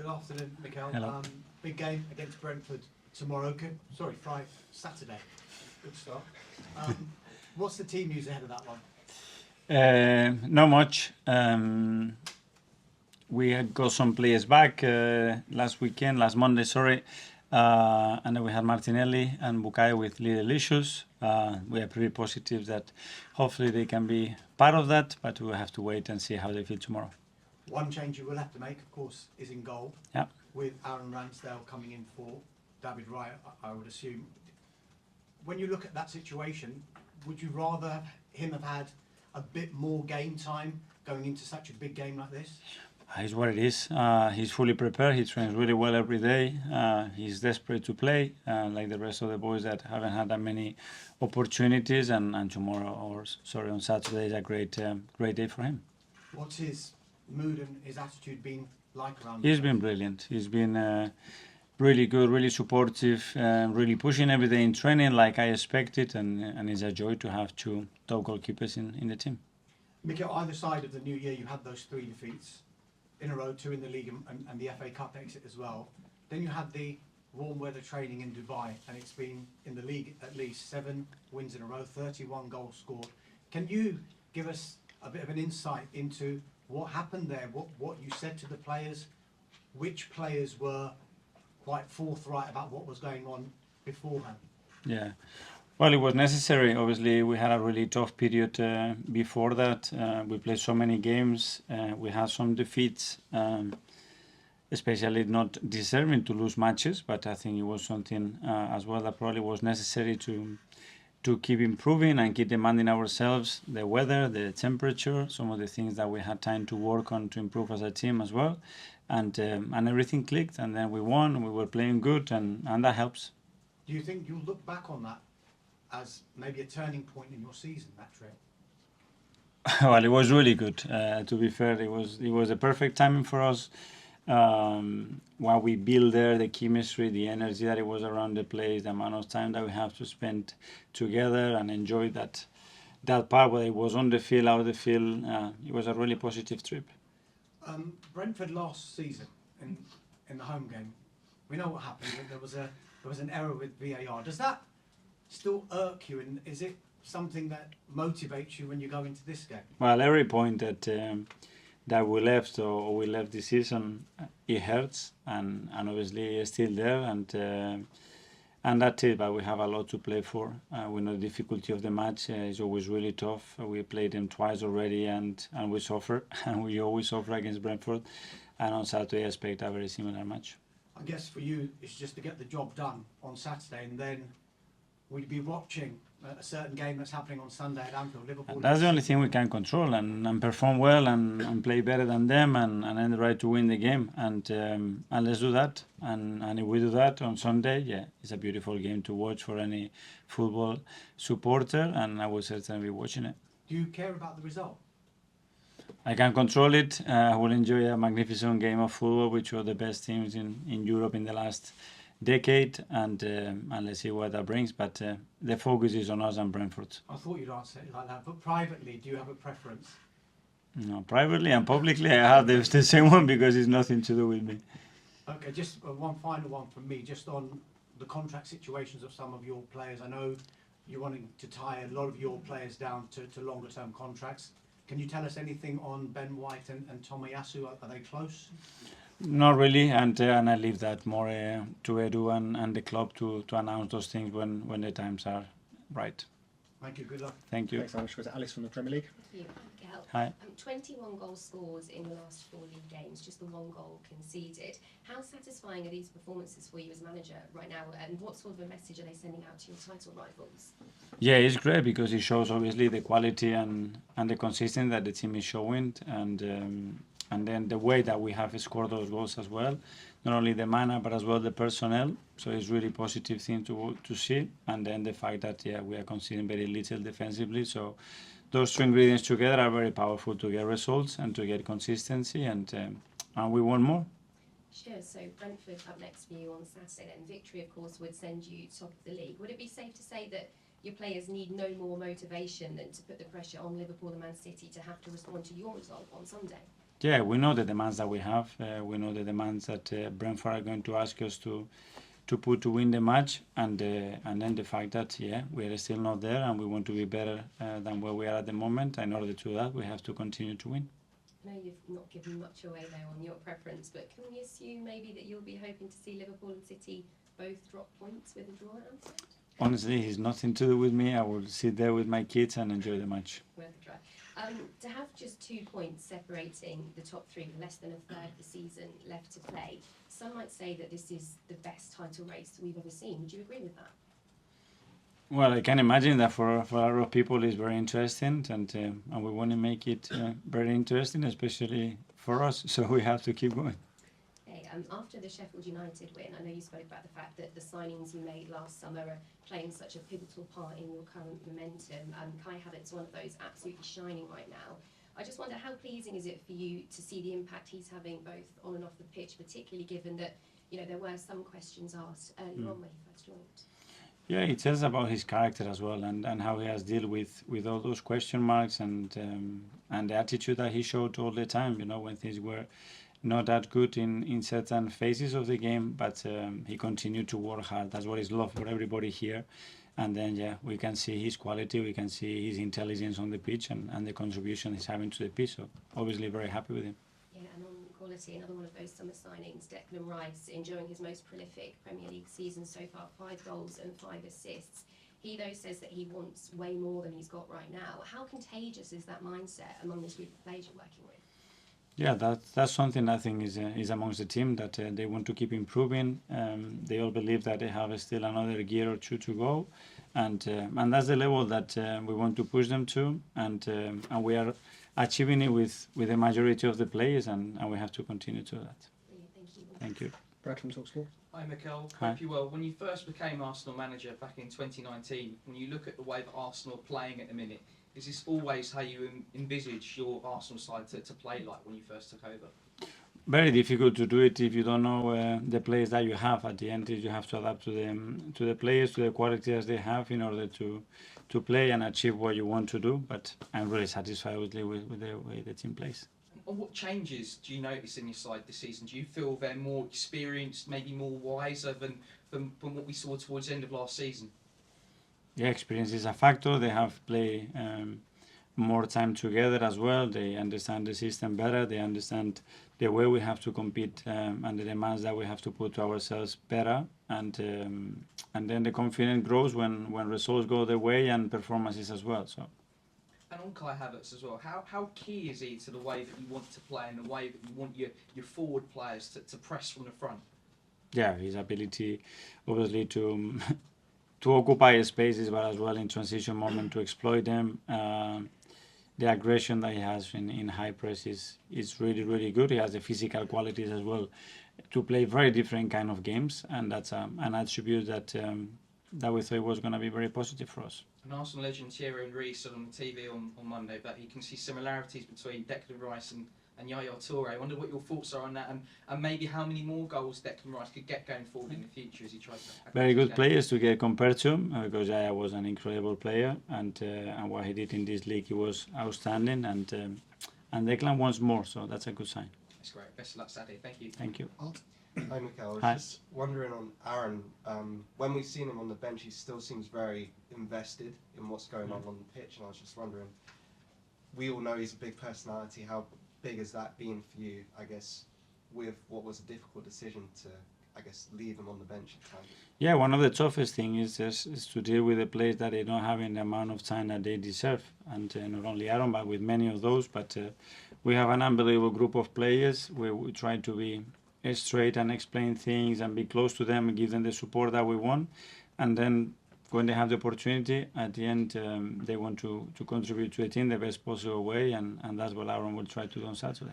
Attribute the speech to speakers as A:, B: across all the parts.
A: Good afternoon, Mikel.
B: Hello.
A: Big game against Brentford tomorrow. Saturday. Good start. What's the team news ahead of that one?
B: Not much. We had got some players back last Monday, sorry. And then we had Martinelli and Bukayo with little issues. We are pretty positive that hopefully they can be part of that, but we'll have to wait and see how they feel tomorrow.
A: One change you will have to make, of course, is in goal.
B: Yeah.
A: With Aaron Ramsdale coming in for David Raya, I would assume. When you look at that situation, would you rather him have had a bit more game time going into such a big game like this?
B: It's what it is. He's fully prepared. He trains really well every day. He's desperate to play, like the rest of the boys that haven't had that many opportunities. And on Saturday is a great day for him.
A: What's his mood and his attitude been like around?
B: He's been brilliant. He's been really good, really supportive, really pushing every day in training like I expected, and it's a joy to have two top goalkeepers in the team.
A: Mikel, either side of the new year, you had those 3 defeats in a row, 2 in the league and the FA Cup exit as well. Then you had the warm weather training in Dubai, and it's been in the league at least 7 wins in a row, 31 goals scored. Can you give us a bit of an insight into what happened there, what you said to the players, which players were quite forthright about what was going on beforehand?
B: Yeah. Well, it was necessary. Obviously, we had a really tough period before that. We played so many games. We had some defeats, especially not deserving to lose matches. But I think it was something as well that probably was necessary to keep improving and keep demanding ourselves. The weather, the temperature, some of the things that we had time to work on to improve as a team as well. And everything clicked. And then we won. We were playing good, and that helps.
A: Do you think you'll look back on that as maybe a turning point in your season, that trip?
B: Well, it was really good. To be fair, it was a perfect timing for us. While we built there, the chemistry, the energy that it was around the place, the amount of time that we have to spend together and enjoy that part, whether it was on the field, out of the field, it was a really positive trip.
A: Brentford last season in the home game, we know what happened. There was an error with VAR. Does that still irk you, and is it something that motivates you when you go into this game?
B: Well, every point that we left or we left this season, it hurts, and obviously it's still there, and that's it. But we have a lot to play for. We know the difficulty of the match is always really tough. We played them twice already, and we suffer, and we always suffer against Brentford. And on Saturday, I expect a very similar match.
A: I guess for you, it's just to get the job done on Saturday, and then we'd be watching a certain game that's happening on Sunday at Anfield, Liverpool.
B: And that's the only thing we can control, and perform well and play better than them and earn the right to win the game. And let's do that. And if we do that on Sunday, yeah, it's a beautiful game to watch for any football supporter, and I will certainly be watching it.
A: Do you care about the result?
B: I can control it. I will enjoy a magnificent game of football, which are the best teams in Europe in the last decade, and let's see what that brings. But the focus is on us and Brentford.
A: I thought you'd answer it like that, but privately, do you have a preference?
B: No, privately and publicly, I have the same one because it's nothing to do with me.
A: Okay, just one final one from me, just on the contract situations of some of your players. I know you're wanting to tie a lot of your players down to longer term contracts. Can you tell us anything on Ben White and Tomiyasu? Are they close?
B: Not really, and I leave that more to Edu and the club to announce those things when the times are right.
A: Thank you, good luck.
B: Thank you.
C: Thanks, Anish. Was Alice from the Premier League?
D: Thank you, Mikel.
B: Hi.
D: 21 goals scored in the last 4 league games, just the 1 goal conceded. How satisfying are these performances for you as manager right now, and what sort of a message are they sending out to your title rivals?
B: Yeah, it's great because it shows obviously the quality and the consistency that the team is showing, and then the way that we have scored those goals as well, not only the manner but as well the personnel. So it's really positive thing to see, and then the fact that we are conceding very little defensively. So those two ingredients together are very powerful to get results and to get consistency, and we want more.
D: Sure. So Brentford up next for you on Saturday, then victory of course would send you top of the league. Would it be safe to say that your players need no more motivation than to put the pressure on Liverpool and Man City to have to respond to your result on Sunday?
B: Yeah, we know the demands that we have. We know the demands that Brentford are going to ask us to put to win the match, and then the fact that we are still not there, and we want to be better than where we are at the moment. In order to do that, we have to continue to win.
D: I know you've not given much away there on your preference, but can we assume maybe that you'll be hoping to see Liverpool and City both drop points with a draw at Anfield?
B: Honestly, it's nothing to do with me. I will sit there with my kids and enjoy the match.
D: Worth a try. To have just 2 points separating the top three with less than a third of the season left to play, some might say that this is the best title race we've ever seen. Would you agree with that?
B: Well, I can imagine that for a lot of people it's very interesting, and we want to make it very interesting, especially for us. So we have to keep going.
D: Okay, after the Sheffield United win, I know you spoke about the fact that the signings you made last summer are playing such a pivotal part in your current momentum. Kai Havertz's one of those absolutely shining right now. I just wonder, how pleasing is it for you to see the impact he's having both on and off the pitch, particularly given that there were some questions asked earlier on when he first joined?
B: Yeah, it tells about his character as well, and how he has dealt with all those question marks, and the attitude that he showed all the time. When things were not that good in certain phases of the game, but he continued to work hard. That's what is love for everybody here. And then we can see his quality, we can see his intelligence on the pitch, and the contribution he's having to the pitch. So obviously very happy with him.
D: Yeah, and on quality, another one of those summer signings, Declan Rice, enjoying his most prolific Premier League season so far, 5 goals and 5 assists. He, though, says that he wants way more than he's got right now. How contagious is that mindset among this group of players you're working with?
B: Yeah, that's something I think is amongst the team, that they want to keep improving. They all believe that they have still another year or two to go, and that's the level that we want to push them to, and we are achieving it with the majority of the players, and we have to continue to that.
D: Brilliant, thank you.
B: Thank you.
C: Brad from talkSPORT.
E: Hi Mikel,
B: Hi.
E: hope you well. When you first became Arsenal manager back in 2019, when you look at the way that Arsenal are playing at the minute, is this always how you envisage your Arsenal side to play like when you first took over?
B: Very difficult to do it if you don't know the players that you have. At the end, you have to adapt to the players, to the qualities they have, in order to play and achieve what you want to do. But I'm really satisfied with the way the team plays.
E: And what changes do you notice in your side this season? Do you feel they're more experienced, maybe more wiser than what we saw towards the end of last season?
B: Yeah, experience is a factor. They have played more time together as well. They understand the system better. They understand the way we have to compete and the demands that we have to put to ourselves better. And then the confidence grows when results go their way, and performances as well. So.
E: And on Kai Havertz as well, how key is he to the way that you want to play and the way that you want your forward players to press from the front?
B: Yeah, his ability, obviously, to occupy spaces, but as well in transition moment to exploit them. The aggression that he has in high press is really, really good. He has the physical qualities as well to play very different kind of games, and that's an attribute that we thought was going to be very positive for us.
E: And Arsenal legend Thierry Henry said on the TV on Monday that he can see similarities between Declan Rice and Yaya Toure. I wonder what your thoughts are on that, and maybe how many more goals Declan Rice could get going forward in the future as he tries to...
B: Very good players to get compared to, because Yaya was an incredible player, and what he did in this league, he was outstanding, and Declan wants more, so that's a good sign.
E: That's great. Best of luck, Saturday. Thank you.
B: Thank you.
F: Hi Mikel, I was
B: Hi.
F: just wondering on Aaron, when we've seen him on the bench, he still seems very invested in what's going on the pitch, and I was just wondering, we all know he's a big personality, how big has that been for you, I guess, with what was a difficult decision to, I guess, leave him on the bench at times?
B: Yeah, one of the toughest things is to deal with the players that they don't have in the amount of time that they deserve, and not only Aaron, but with many of those, but we have an unbelievable group of players where we try to be straight and explain things and be close to them and give them the support that we want, and then when they have the opportunity at the end, they want to contribute to the team the best possible way, and that's what Aaron will try to do on Saturday.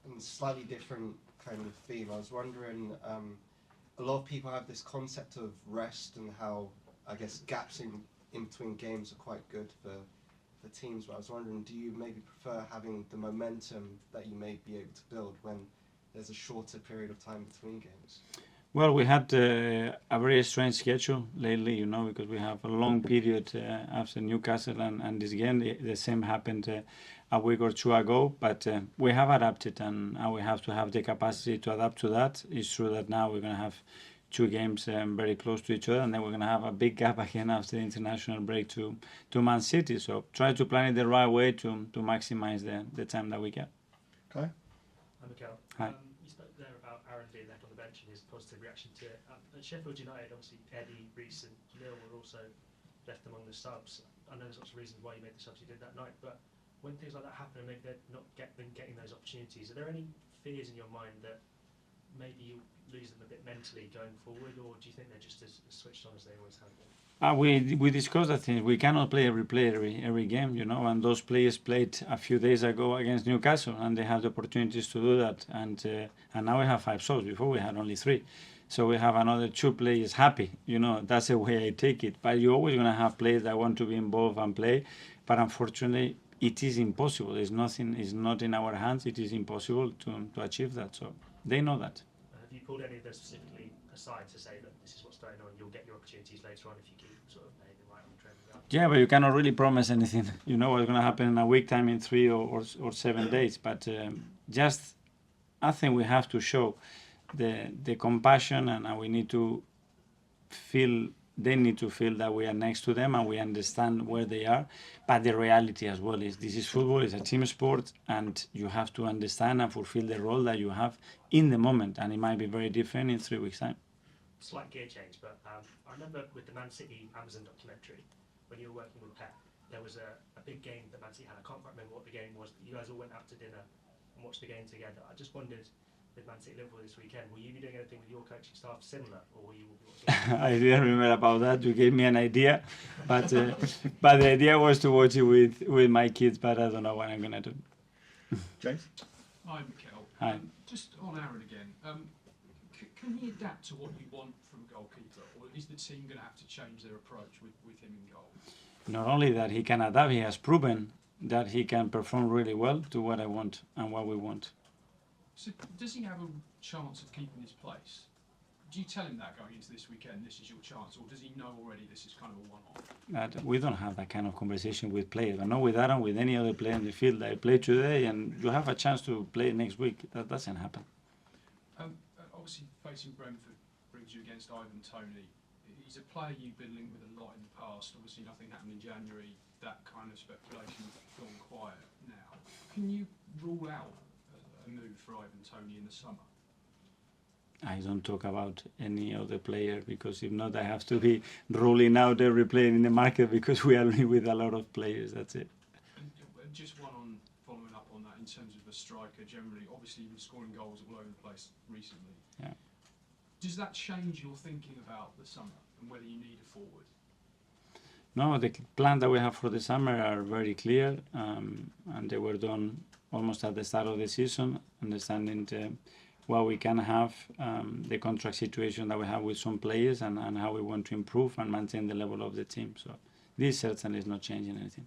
F: And slightly different kind of theme, I was wondering, a lot of people have this concept of rest and how, I guess, gaps in between games are quite good for teams, but I was wondering, do you maybe prefer having the momentum that you may be able to build when there's a shorter period of time between games?
B: Well, we had a very strange schedule lately, because we have a long period after Newcastle and this game. The same happened a week or two ago, but we have adapted, and we have to have the capacity to adapt to that. It's true that now we're going to have 2 games very close to each other, and then we're going to have a big gap again after the international break to Man City. So try to plan it the right way to maximize the time that we get.
C: Okay.
G: Hi, Mikel.
B: Hi.
G: You spoke there about Aaron being left on the bench and his positive reaction to it. At Sheffield United, obviously Eddie, Reece and Neil were also left among the subs. I know there's lots of reasons why you made the subs you did that night, but when things like that happen and maybe they're not been getting those opportunities, are there any fears in your mind that maybe you lose them a bit mentally going forward, or do you think they're just as switched on as they always have been?
B: We discussed that thing. We cannot play every player every game, you know, and those players played a few days ago against Newcastle, and they have the opportunities to do that. And now we have 5 subs. Before we had only 3. So we have another 2 players happy. You know, that's the way I take it. But you're always going to have players that want to be involved and play. But unfortunately, it is impossible. There's nothing. It's not in our hands. It is impossible to achieve that. So they know that.
G: Have you pulled any of those specifically aside to say that this is what's going on, you'll get your opportunities later on if you keep sort of behaving right on the training ground?
B: Yeah, but you cannot really promise anything. You know what's going to happen in a week time, in 3 or 7 days. But just, I think we have to show the compassion, and we need to feel. They need to feel that we are next to them and we understand where they are. But the reality as well is this is football, it's a team sport, and you have to understand and fulfill the role that you have in the moment. And it might be very different in 3 weeks' time.
G: Slight gear change, but I remember with the Man City Amazon documentary, when you were working with Pep, there was a big game that Man City had. I can't quite remember what the game was, but you guys all went out to dinner and watched the game together. I just wondered, with Man City Liverpool this weekend, will you be doing anything with your coaching staff similar, or will you be watching?
B: I didn't remember about that. You gave me an idea, but but the idea was to watch it with my kids. But I don't know what I'm gonna do.
C: James?
H: Hi, Mikel.
B: Hi.
H: Just on Aaron again. Can he adapt to what you want from a goalkeeper, or is the team going to have to change their approach with him in goal?
B: Not only that, he can adapt. He has proven that he can perform really well to what I want and what we want.
H: So does he have a chance of keeping his place? Do you tell him that going into this weekend, this is your chance, or does he know already this is kind of a one-off?
B: We don't have that kind of conversation with players. I know with Aaron, with any other player in the field, I play today and you have a chance to play next week. That doesn't happen.
H: Obviously, facing Brentford brings you against Ivan Toney. He's a player you've been linked with a lot in the past. Obviously, nothing happened in January. That kind of speculation has gone quiet now. Can you rule out a move for Ivan Toney in the summer?
B: I don't talk about any other player, because if not, I have to be ruling out every player in the market, because we are with a lot of players. That's it.
H: And just one on following up on that in terms of a striker generally. Obviously, you've been scoring goals all over the place recently.
B: Yeah.
H: Does that change your thinking about the summer and whether you need a forward?
B: No, the plans that we have for the summer are very clear, and they were done almost at the start of the season, understanding what we can have, the contract situation that we have with some players, and how we want to improve and maintain the level of the team. So this certainly is not changing anything.